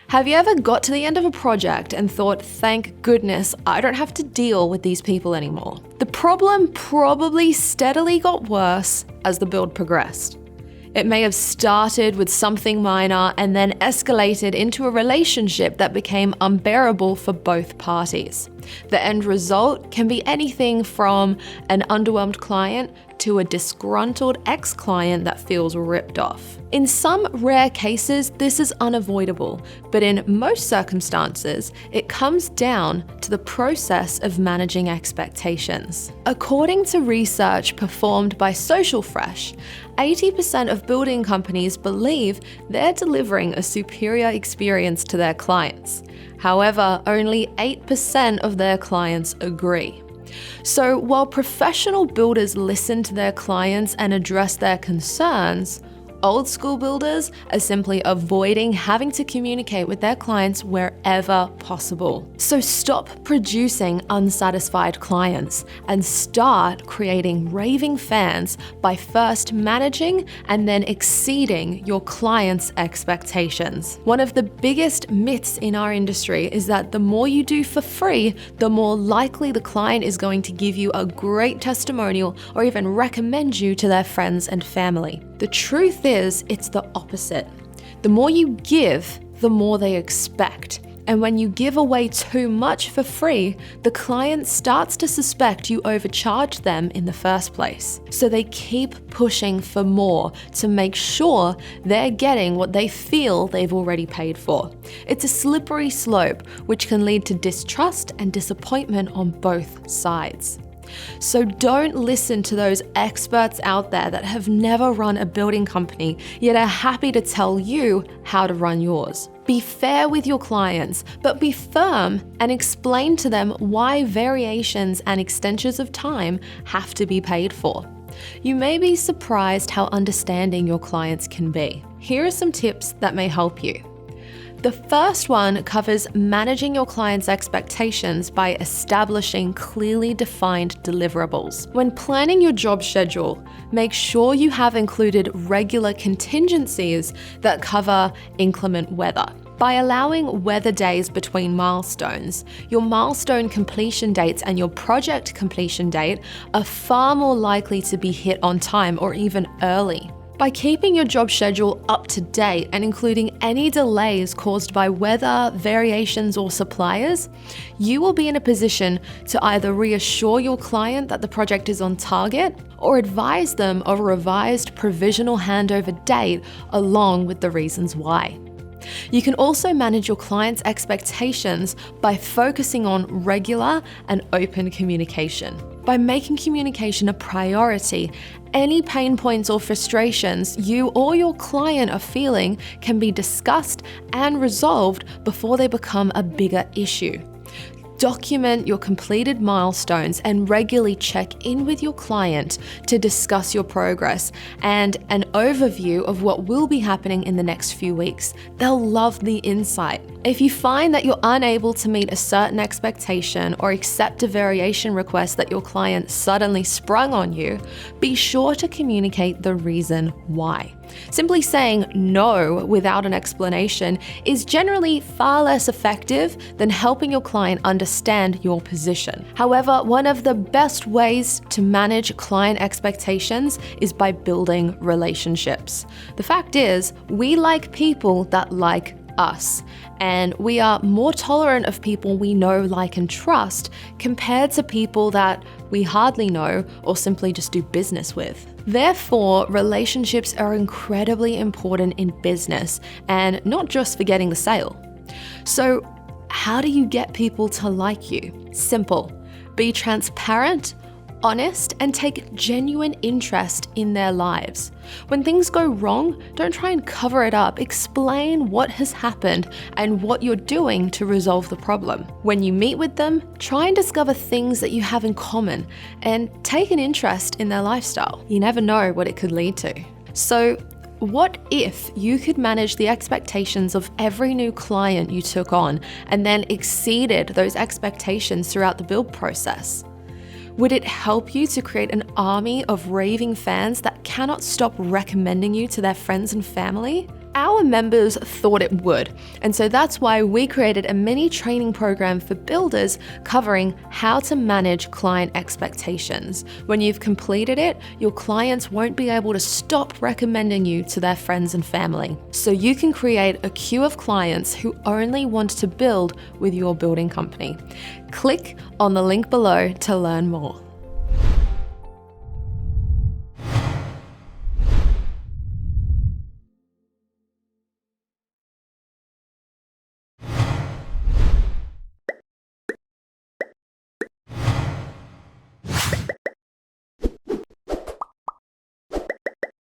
Have you ever got to the end of a project and thought, thank goodness, I don't have to deal with these people anymore? The problem probably steadily got worse as the build progressed. It may have started with something minor and then escalated into a relationship that became unbearable for both parties. The end result can be anything from an underwhelmed client to a disgruntled ex-client that feels ripped off. In some rare cases, this is unavoidable, but in most circumstances, it comes down to the process of managing expectations. According to research performed by Socialfresh, 80% of building companies believe they're delivering a superior experience to their clients. However, only 8% of their clients agree. So while professional builders listen to their clients and address their concerns, old school builders are simply avoiding having to communicate with their clients wherever possible. So stop producing unsatisfied clients and start creating raving fans by first managing and then exceeding your clients' expectations. One of the biggest myths in our industry is that the more you do for free, the more likely the client is going to give you a great testimonial or even recommend you to their friends and family. The truth is, it's the opposite. The more you give, the more they expect. And when you give away too much for free, the client starts to suspect you overcharged them in the first place. So they keep pushing for more to make sure they're getting what they feel they've already paid for. It's a slippery slope, which can lead to distrust and disappointment on both sides. So don't listen to those experts out there that have never run a building company, yet are happy to tell you how to run yours. Be fair with your clients, but be firm and explain to them why variations and extensions of time have to be paid for. You may be surprised how understanding your clients can be. Here are some tips that may help you. The first one covers managing your clients' expectations by establishing clearly defined deliverables. When planning your job schedule, make sure you have included regular contingencies that cover inclement weather. By allowing weather days between milestones, your milestone completion dates and your project completion date are far more likely to be hit on time or even early. By keeping your job schedule up to date and including any delays caused by weather, variations, or suppliers, you will be in a position to either reassure your client that the project is on target or advise them of a revised provisional handover date along with the reasons why. You can also manage your clients' expectations by focusing on regular and open communication. By making communication a priority, any pain points or frustrations you or your client are feeling can be discussed and resolved before they become a bigger issue. Document your completed milestones and regularly check in with your client to discuss your progress and an overview of what will be happening in the next few weeks. They'll love the insight. If you find that you're unable to meet a certain expectation or accept a variation request that your client suddenly sprung on you, be sure to communicate the reason why. Simply saying no without an explanation is generally far less effective than helping your client understand your position. However, one of the best ways to manage client expectations is by building relationships. The fact is, we like people that like us, and we are more tolerant of people we know, like, and trust compared to people that we hardly know or simply just do business with. Therefore, relationships are incredibly important in business and not just for getting the sale. So, how do you get people to like you? Simple. Be transparent, honest, and take genuine interest in their lives. When things go wrong, don't try and cover it up. Explain what has happened and what you're doing to resolve the problem. When you meet with them, try and discover things that you have in common and take an interest in their lifestyle. You never know what it could lead to. So, what if you could manage the expectations of every new client you took on and then exceeded those expectations throughout the build process? Would it help you to create an army of raving fans that cannot stop recommending you to their friends and family? our members thought it would. And so that's why we created a mini training program for builders covering how to manage client expectations. When you've completed it, your clients won't be able to stop recommending you to their friends and family. So you can create a queue of clients who only want to build with your building company. Click on the link below to learn more.